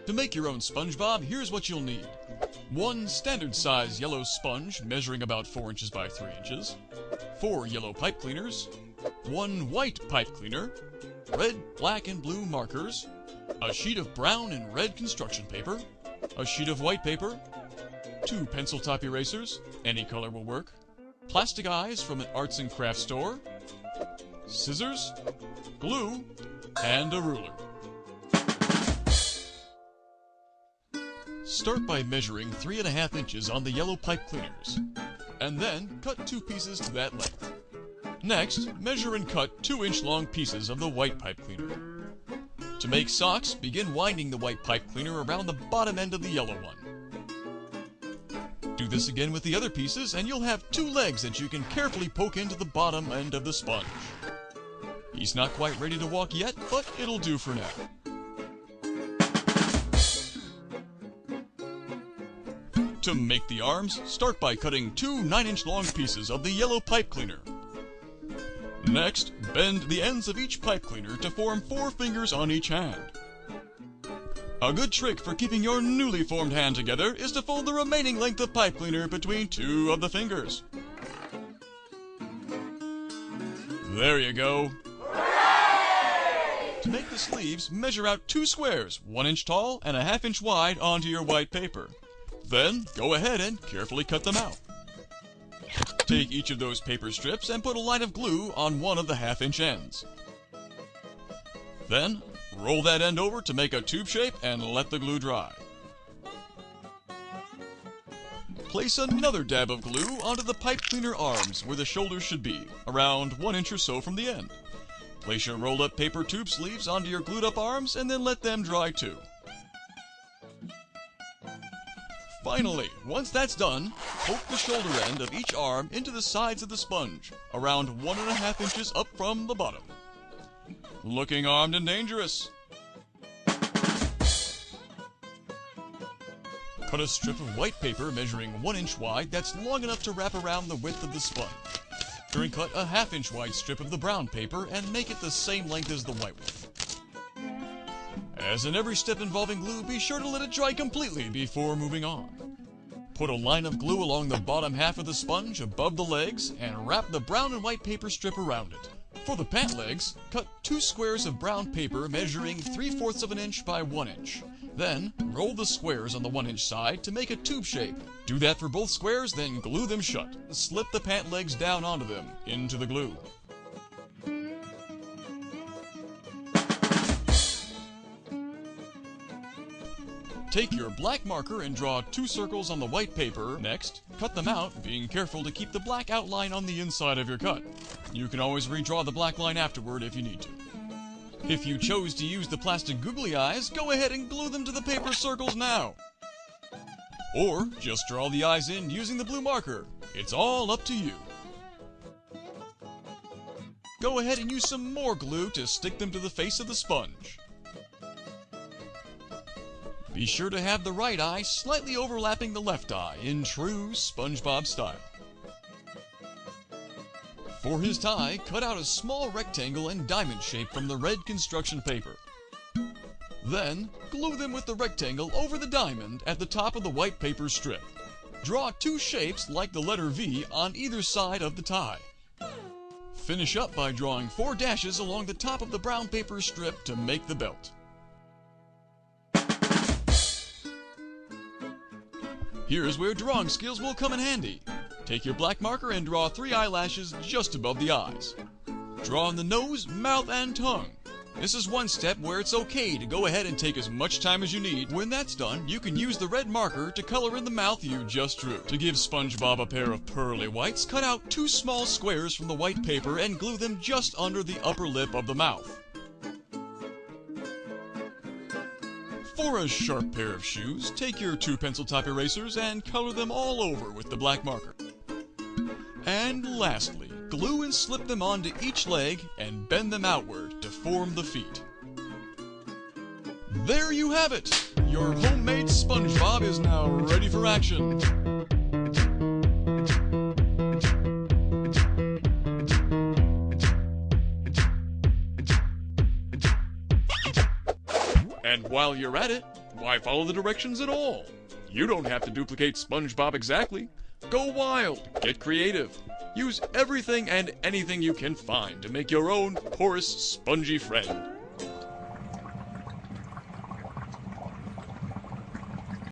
To make your own SpongeBob, here's what you'll need. 1 standard size yellow sponge measuring about 4 inches by 3 inches, 4 yellow pipe cleaners, 1 white pipe cleaner, red, black, and blue markers, a sheet of brown and red construction paper, a sheet of white paper, 2 pencil top erasers, any color will work, plastic eyes from an arts and crafts store, scissors, glue, and a ruler. Start by measuring 3.5 inches on the yellow pipe cleaners, and then cut 2 pieces to that length. Next, measure and cut 2-inch long pieces of the white pipe cleaner. To make socks, begin winding the white pipe cleaner around the bottom end of the yellow one. Do this again with the other pieces, and you'll have 2 legs that you can carefully poke into the bottom end of the sponge. He's not quite ready to walk yet, but it'll do for now. To make the arms, start by cutting 2 9-inch long pieces of the yellow pipe cleaner. Next, bend the ends of each pipe cleaner to form 4 fingers on each hand. A good trick for keeping your newly formed hand together is to fold the remaining length of pipe cleaner between 2 of the fingers. There you go. To make the sleeves, measure out 2 squares, 1 inch tall and a 1/2 inch wide onto your white paper. Then, go ahead and carefully cut them out. Take each of those paper strips and put a line of glue on one of the 1/2 inch ends. Then, roll that end over to make a tube shape and let the glue dry. Place another dab of glue onto the pipe cleaner arms where the shoulders should be, around 1 inch or so from the end. Place your rolled up paper tube sleeves onto your glued up arms and then let them dry too. Finally, once that's done, poke the shoulder end of each arm into the sides of the sponge, around 1.5 inches up from the bottom. Looking armed and dangerous. Cut a strip of white paper measuring 1 inch wide that's long enough to wrap around the width of the sponge. Then cut a 1/2 inch wide strip of the brown paper and make it the same length as the white one. As in every step involving glue, be sure to let it dry completely before moving on. Put a line of glue along the bottom half of the sponge above the legs and wrap the brown and white paper strip around it. For the pant legs, cut 2 squares of brown paper measuring 3/4 of an inch by 1 inch. Then, roll the squares on the 1 inch side to make a tube shape. Do that for both squares, then glue them shut. Slip the pant legs down onto them, into the glue. Take your black marker and draw 2 circles on the white paper. Next, cut them out, being careful to keep the black outline on the inside of your cut. You can always redraw the black line afterward if you need to. If you chose to use the plastic googly eyes, go ahead and glue them to the paper circles now. Or just draw the eyes in using the blue marker. It's all up to you. Go ahead and use some more glue to stick them to the face of the sponge. Be sure to have the right eye slightly overlapping the left eye in true SpongeBob style. For his tie, cut out a small rectangle and diamond shape from the red construction paper. Then, glue them with the rectangle over the diamond at the top of the white paper strip. Draw 2 shapes like the letter V on either side of the tie. Finish up by drawing 4 dashes along the top of the brown paper strip to make the belt. Here's where drawing skills will come in handy. Take your black marker and draw 3 eyelashes just above the eyes. Draw on the nose, mouth, and tongue. This is one step where it's okay to go ahead and take as much time as you need. When that's done, you can use the red marker to color in the mouth you just drew. To give SpongeBob a pair of pearly whites, cut out 2 small squares from the white paper and glue them just under the upper lip of the mouth. For a sharp pair of shoes, take your 2 pencil top erasers and color them all over with the black marker. And lastly, glue and slip them onto each leg and bend them outward to form the feet. There you have it! Your homemade SpongeBob is now ready for action. And while you're at it, why follow the directions at all? You don't have to duplicate SpongeBob exactly. Go wild, get creative. Use everything and anything you can find to make your own porous, spongy friend.